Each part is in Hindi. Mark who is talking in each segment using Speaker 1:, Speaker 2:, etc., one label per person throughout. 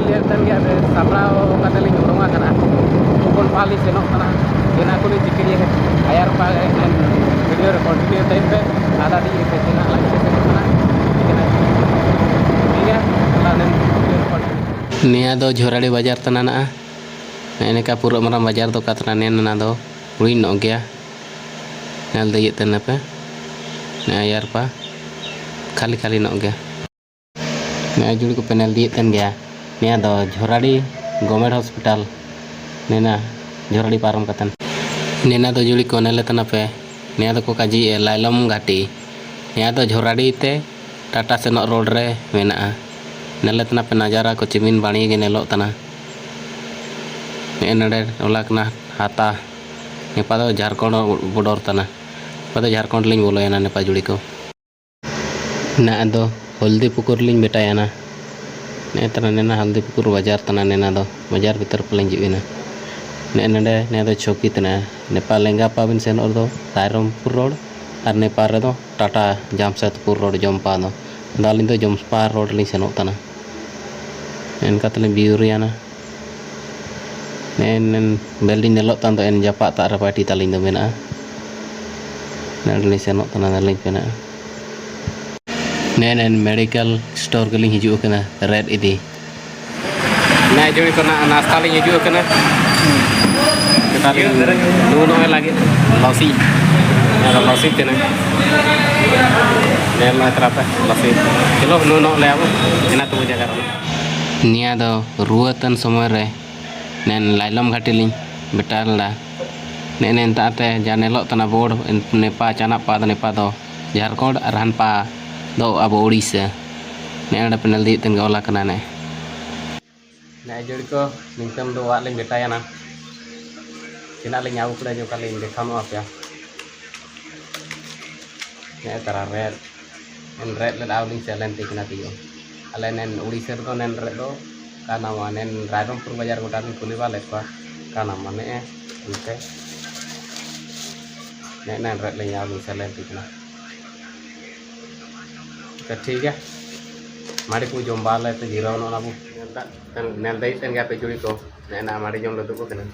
Speaker 1: iya tan gya sabrao katali uronga kana kon pali seno kana ina ko ni tikiri hai ayar pa video continue time pe ada di sena lagi seno kana iya lanen nia do झोराड़ी बाजार तना ने का पूरा मरा बाजार तो कतना ने ना दो हुई नो गया नल दे तना पे ने यार पा खाली खाली नो गया ने जुड़ी को पेनल दिए तन गया ने दो झोराड़ी गवर्नमेंट हॉस्पिटल ने ना झोराड़ी पारम कतन ने ना दो जुड़ी को ने तना पे ने दो को काजी लाइलम घाटी ने दो झोराड़ी ते टाटा सेनो रोड रे मेना नेले तना पे नजारा को चिमिन बाणी के नेलो तना नडे ओलाकना हाता नेपा दो झारखंड बॉर्डर तना पद झारखंड लिंग बोलोयना नेपा जुड़ी को ना दो हल्दी पुकुर लिंग बेटायना ने तना नेना हल्दी पुकुर बाजार तना नेना दो बाजार भीतर पलिंग जिविना ने नडे ने दो चौकी तना नेपा लेंगा पाबिन सेन और दो रायरमपुर रोड और नेपा रे दो टाटा जामशेदपुर रोड जमपा दो दालिंग दो जमपा रोड लिंग सेनो तना एनका तले बिउरियाना नेन बेल्डिंग नेलो तान दो एन जापा ता रे पार्टी तालिंग दो मेना नडली सेनो तना दालिंग पेना नेन मेडिकल स्टोर के लिंग हिजु कना रेड इदी ना जोई कना नाश्ता लिंग हिजु कना तालिंग नुनो लागे लसी या लसी तेना नेन ला तरफ लसी चलो नुनो ले अब एना तो जगह निया दो रुआतन समय रे नेन लाइलम घाटी लिंग बेटाला नेन ताते जानेलो तना बोर्ड नेपा चाना पा नेपा दो झारखंड अरहन पा दो अब उड़ीसा नेन पेनल दी तन गौला कना ने जोड़ी को निंकम दो वाले बेटाया ना चिना लिंग आउ पड़े जो कलिंग देखा नो आपया ने तरा रेड एन रेड ले आउलिंग सेलेन तिकना तियो अले नेन उड़ीसा तो नेन रे दो काना वा नेन रायरमपुर बाजार गोटा लिंग कुली वाले को काना माने उनते नेन रेड ले आउलिंग सेलेन तिकना तो ठीक है माड़ी को जम बाले तो जीरो नो नाबू नेल दई तन गा पे जुड़ी को नेना माड़ी जम लदु को कना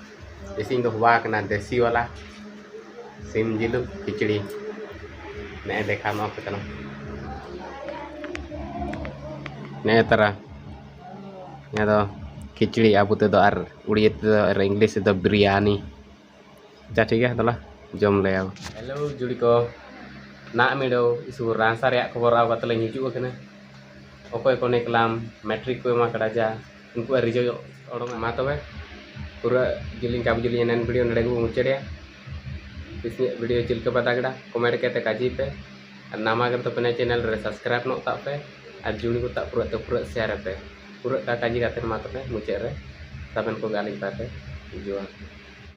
Speaker 1: इसिंग दो हुआ कना देसी वाला सिम जिलु खिचड़ी ने देखा नो पे कना ने तरा या दो खिचड़ी आबू ते दो आर उड़िया ते दो आर इंग्लिश ते दो बिरयानी जा ठीक है तला जम ले आव हेलो जुड़ी को ना मिडो इसु रांसा रे खबर आव कतले हिजु कना ओकोय को नेकलाम मैट्रिक को मा कड़ा जा उनको रिजो ओडो मा तबे पूरा जिलिंग का बुजली नेन वीडियो नडे को मुचड़िया इस वीडियो चिलके पता गड़ा कमेंट करते काजी पे और नामा अगर तो अपने चैनल रे सब्सक्राइब नो ता पे और जुड़ी को ता पूरा शेयर पे पूरा का काजी करते मा तबे मुचे रे तबन को गाली पाते जो